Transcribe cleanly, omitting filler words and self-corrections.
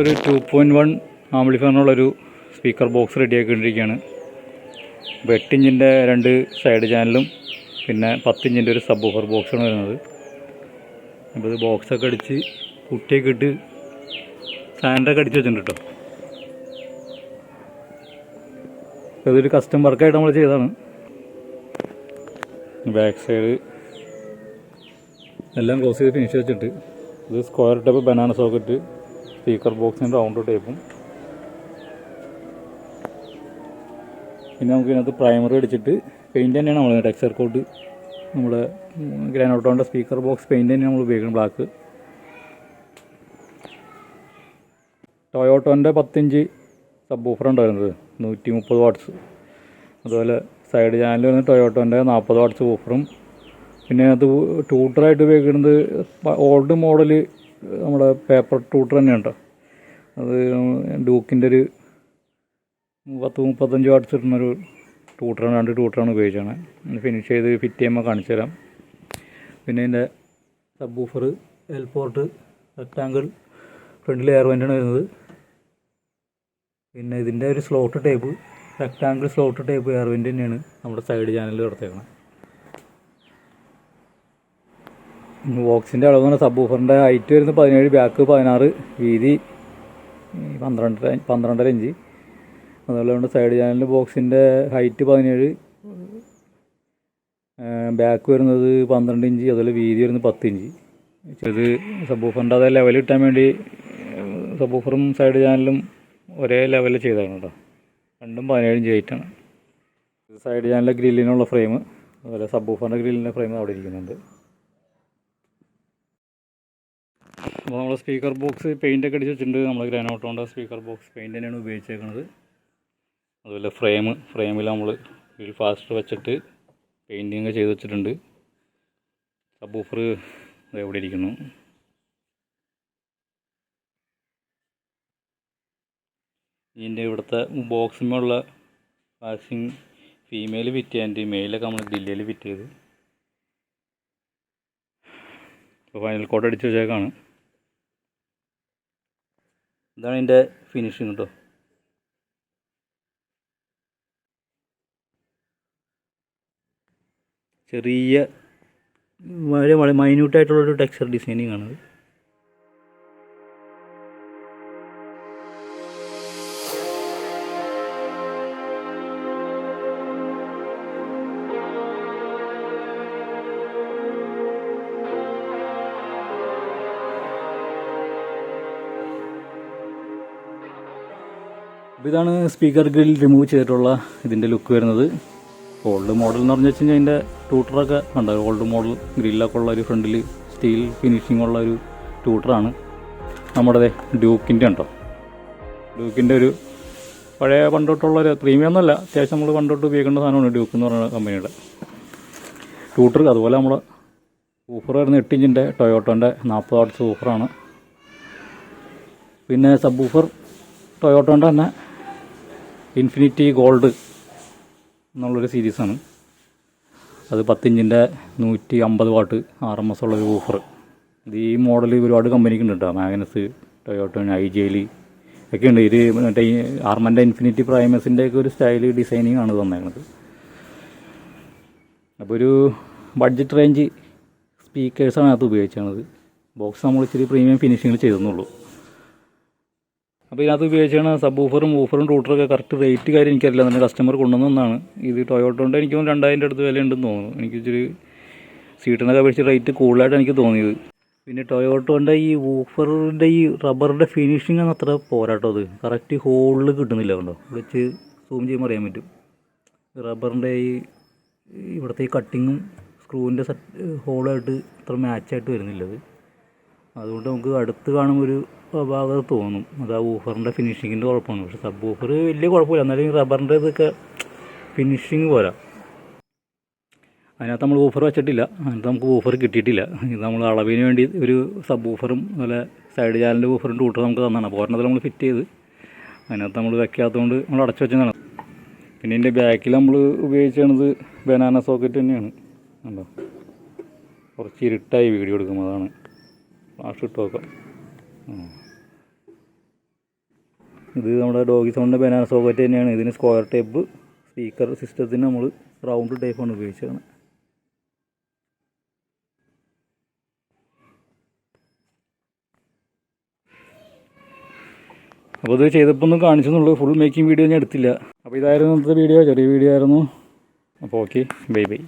നമ്മളൊരു 2.1 ആംപ്ലിഫയറിനുള്ളൊരു speaker box റെഡിയാക്കിക്കൊണ്ടിരിക്കുകയാണ്. അപ്പോൾ 8 ഇഞ്ചിൻ്റെ 2 സൈഡ് ചാനലും പിന്നെ 10 ഇഞ്ചിൻ്റെ ഒരു സബ് വൂഫർ ബോക്സാണ് വരുന്നത്. അപ്പോൾ ഇത് ബോക്സൊക്കെ അടിച്ച് കുട്ടിയൊക്കെ ഇട്ട് സാൻഡൊക്കെ അടിച്ച് വെച്ചിട്ടുണ്ട് കേട്ടോ. ഇതൊരു കസ്റ്റം വർക്കായിട്ട് നമ്മൾ ചെയ്തതാണ്. ബാക്ക് സൈഡ് എല്ലാം ക്ലോസ് ചെയ്ത് ഫിനിഷ് വെച്ചിട്ട് ഇത് square type banana socket, speaker ബോക്സിൻ്റെ റൗണ്ട് ടൈപ്പും, പിന്നെ നമുക്ക് ഇതിനകത്ത് പ്രൈമറി അടിച്ചിട്ട് പെയിൻറ്റ് തന്നെയാണ് നമ്മൾ ടെക്സ്ചർ കോട്ട്, നമ്മുടെ ഗ്രാനോട്ടോൻ്റെ സ്പീക്കർ ബോക്സ് പെയിൻറ്റ് തന്നെയാണ് നമ്മൾ ഉപയോഗിക്കുന്നത്, ബ്ലാക്ക്. ടൊയോട്ടോൻ്റെ 10 ഇഞ്ച് സബ് വൂഫറാണ് വരുന്നത്, 130 വാട്ട്സ്. അതുപോലെ സൈഡ് ചാനൽ വരുന്നത് ടൊയോട്ടോൻ്റെ 40 വാട്ട്സ് വൂഫറും. പിന്നെ അത് ട്യൂട്ടറായിട്ട് ഉപയോഗിക്കുന്നത് ഓൾഡ് മോഡൽ നമ്മുടെ പേപ്പർ ട്യൂട്ടർ തന്നെയാണ് കേട്ടോ. അത് ഡ്യൂക്കിൻ്റെ ഒരു 10-35 വാട്ട്സ് കിട്ടുന്നൊരു ട്യൂട്ടറാണ്, 2 ട്യൂട്ടറാണ് ഉപയോഗിച്ചാണ്. ഫിനിഷ് ചെയ്ത് ഫിറ്റ് ചെയ്യുമ്പോൾ കാണിച്ചു തരാം. പിന്നെ ഇതിൻ്റെ subwoofer L port rectangle ഫ്രണ്ടിൽ എയർ വെൻ്റാണ് വരുന്നത്. പിന്നെ ഇതിൻ്റെ ഒരു slot type rectangle slot type air vent തന്നെയാണ് നമ്മുടെ സൈഡ് ചാനലിൽ കൊടുത്തേക്കണം. ബോക്സിൻ്റെ അളവ് എന്ന് പറഞ്ഞാൽ സബ് വൂഫറിൻ്റെ ഹൈറ്റ് വരുന്നത് 17, ബാക്ക് 16, വീതി 12.5 ഇഞ്ച്. അതുപോലെ സൈഡ് ചാനലിൻ്റെ ബോക്സിൻ്റെ ഹൈറ്റ് 17, ബാക്ക് വരുന്നത് 12 ഇഞ്ച്, അതുപോലെ വീതി വരുന്നത് 10 ഇഞ്ച്. ഇത് സബ് വൂഫറിൻ്റെ അതേ ലെവൽ കിട്ടാൻ വേണ്ടി സബ് വൂഫറും സൈഡ് ചാനലും ഒരേ ലെവലിൽ ചെയ്തതാണ് കേട്ടോ. രണ്ടും 17 ഇഞ്ച് ഹൈറ്റാണ്. സൈഡ് ചാനലിലെ ഗ്രില്ലിനുള്ള ഫ്രെയിം, അതുപോലെ സബ് വൂഫറിൻ്റെ ഗ്രില്ലിൻ്റെ ഫ്രെയിം അവിടെ ഇരിക്കുന്നുണ്ട്. അപ്പോൾ നമ്മൾ സ്പീക്കർ ബോക്സ് പെയിൻ്റൊക്കെ അടിച്ച് വെച്ചിട്ടുണ്ട്. നമ്മൾ ഗ്രാനോട്ടോൻ്റെ സ്പീക്കർ ബോക്സ് പെയിൻറ്റ് തന്നെയാണ് ഉപയോഗിച്ചേക്കുന്നത്. അതുപോലെ ഫ്രെയിമിൽ നമ്മൾ ഒരു ഫാസ്റ്റർ വെച്ചിട്ട് പെയിൻറ്റിങ് ചെയ്ത് വെച്ചിട്ടുണ്ട്. സബ് വൂഫർ എവിടെ ഇരിക്കുന്നു. ഇതിൻ്റെ ഇവിടുത്തെ ബോക്സിലുള്ള വാഷിങ് ഫീമെയിൽ ഫിറ്റ് ചെയ്യാൻ മെയിലൊക്കെ നമ്മൾ ഡില്ലയിൽ ഫിറ്റ് ചെയ്ത് ഇപ്പോൾ ഫൈനൽ കോട്ട് അടിച്ച് വെച്ചേക്കാണ്. ഇതാണ് ഇതിൻ്റെ ഫിനിഷിങ് കേട്ടോ. ചെറിയ വളരെ മൈന്യൂട്ടായിട്ടുള്ളൊരു ടെക്സ്ചർ ഡിസൈനിങ് ആണ്. അപ്പോൾ ഇതാണ് സ്പീക്കർ ഗ്രിൽ റിമൂവ് ചെയ്തിട്ടുള്ള ഇതിൻ്റെ ലുക്ക് വരുന്നത്. ഓൾഡ് മോഡൽ എന്ന് പറഞ്ഞു വെച്ച് കഴിഞ്ഞാൽ അതിൻ്റെ ട്യൂട്ടറൊക്കെ ഉണ്ട്. ഓൾഡ് മോഡൽ ഗ്രില്ലൊക്കെ ഉള്ള ഒരു ഫ്രണ്ടിൽ സ്റ്റീൽ ഫിനിഷിംഗ് ഉള്ള ഒരു ട്യൂട്ടറാണ്. നമ്മുടെ ഡ്യൂക്കിൻ്റെ ഉണ്ടോ, ഡ്യൂക്കിൻ്റെ ഒരു പഴയ പണ്ടോട്ടുള്ളൊരു പ്രീമിയം ഒന്നുമല്ല, അത്യാവശ്യം നമ്മൾ പണ്ടോട്ട് ഉപയോഗിക്കേണ്ട സാധനമാണ് ഡ്യൂക്ക് എന്ന് പറയുന്ന കമ്പനിയുടെ ട്യൂട്ടർ. അതുപോലെ നമ്മുടെ വൂഫർ വരുന്ന 8 ഇഞ്ചിൻ്റെ ടൊയോട്ടോൻ്റെ 40 വാട്ട്സ് വൂഫറാണ്. പിന്നെ സബ് വൂഫർ ടൊയോട്ടോൻ്റെ തന്നെ ഇൻഫിനിറ്റി ഗോൾഡ് എന്നുള്ളൊരു സീരീസാണ്. അത് 10 ഇഞ്ചിൻ്റെ 150 വാട്ട് RMS ഉള്ളൊരു വൂഫർ. ഇത് ഈ മോഡൽ ഒരുപാട് കമ്പനിക്ക് ഉണ്ട് കേട്ടോ. മാഗ്നസ്, ടൊയോട്ടോ, IGL ഒക്കെ ഉണ്ട്. ഇത് മറ്റേ ആർമൻ്റെ ഇൻഫിനിറ്റി പ്രൈമസിൻ്റെ ഒക്കെ ഒരു സ്റ്റൈൽ ഡിസൈനിങ് ആണ് തന്നേക്കുന്നത്. അപ്പോൾ ഒരു ബഡ്ജറ്റ് റേഞ്ച് സ്പീക്കേഴ്സാണ് അത് ഉപയോഗിച്ചത്. ബോക്സ് നമ്മൾ ഇച്ചിരി പ്രീമിയം ഫിനിഷിങ്ങിൽ ചെയ്തെന്നുള്ളൂ. അപ്പോൾ ഇതിനകത്ത് ഉപയോഗിച്ചാണ് സബ് വൂഫറും ട്യൂട്ടറൊക്കെ കറക്റ്റ് റേറ്റ് കാര്യം എനിക്കറിയില്ല, തന്നെ കസ്റ്റമർ കൊണ്ടുവന്നതാണ്. ഇത് ടൊയോട്ടോൻ്റെ എനിക്ക് 2000 അടുത്ത് വില ഉണ്ടെന്ന് തോന്നുന്നു. എനിക്ക് ഇച്ചിരി സീറ്റിനൊക്കെ അപേക്ഷിച്ച് റേറ്റ് കൂടുതലായിട്ട് എനിക്ക് തോന്നിയത്. പിന്നെ ടൊയോട്ടോൻ്റെ ഈ വൂഫറിൻ്റെ ഈ റബ്ബറിൻ്റെ ഫിനിഷിങ് ആണ് അത്ര പോരാട്ടോ. അത് കറക്റ്റ് ഹോളിൽ കിട്ടുന്നില്ല. കണ്ടോ, വെച്ച് സൂം ചെയ്യുമ്പോൾ അറിയാൻ പറ്റും. റബ്ബറിൻ്റെ ഈ ഇവിടുത്തെ ഈ കട്ടിങ്ങും സ്ക്രൂവിൻ്റെ ഹോളായിട്ട് അത്ര മാച്ചായിട്ട് വരുന്നില്ല അത്. അതുകൊണ്ട് നമുക്ക് അടുത്ത് കാണുമ്പോൾ ഒരു ഭാഗത്ത് തോന്നും അത് ആ വൂഫറിൻ്റെ ഫിനിഷിങ്ങിൻ്റെ കുഴപ്പമാണ്. പക്ഷേ സബ് വൂഫർ വലിയ കുഴപ്പമില്ല, എന്നാലും റബ്ബറിൻ്റെ ഇതൊക്കെ ഫിനിഷിങ് പോരാ. അതിനകത്ത് നമ്മൾ വൂഫർ വെച്ചിട്ടില്ല, അതിനകത്ത് നമുക്ക് വൂഫർ കിട്ടിയിട്ടില്ല. ഇത് നമ്മൾ അളവിന് വേണ്ടി ഒരു സബ് വൂഫറും അതുപോലെ സൈഡ് ചാനലിൻ്റെ വൂഫറും ട്യൂട്ടർ നമുക്ക് തന്നാണ്. അപ്പോൾ ഒരെണ്ണത്തിൽ നമ്മൾ ഫിറ്റ് ചെയ്ത് അതിനകത്ത് നമ്മൾ വെക്കാത്തതുകൊണ്ട് നമ്മൾ അടച്ചു വെച്ചതാണ്. പിന്നെ ഇതിൻ്റെ ബാക്കിൽ നമ്മൾ ഉപയോഗിച്ചത് ബനാന സോക്കറ്റ് തന്നെയാണ്. കണ്ടോ, കുറച്ച് ഇരുട്ടായി വീഡിയോ എടുക്കും, അതാണ് ഫ്ലാഷ് ഇട്ട് നോക്കാം. ഇത് നമ്മുടെ ഡോഗി സൗണ്ടിൻ്റെ ബനാന സോക്കറ്റ് തന്നെയാണ്. ഇതിന് സ്ക്വയർ ടൈപ്പ് സ്പീക്കർ സിസ്റ്റത്തിന് നമ്മൾ റൗണ്ട് ടൈപ്പാണ് ഉപയോഗിച്ചത്. അപ്പോൾ ഇത് ചെയ്തപ്പോൾ ഒന്നും കാണിച്ചെന്നുള്ളൂ, ഫുൾ മേക്കിംഗ് വീഡിയോ ഞാൻ എടുത്തില്ല. അപ്പോൾ ഇതായിരുന്നു ഇന്നത്തെ വീഡിയോ, ചെറിയ വീഡിയോ ആയിരുന്നു. അപ്പോൾ ഓക്കെ, ബൈ ബൈ.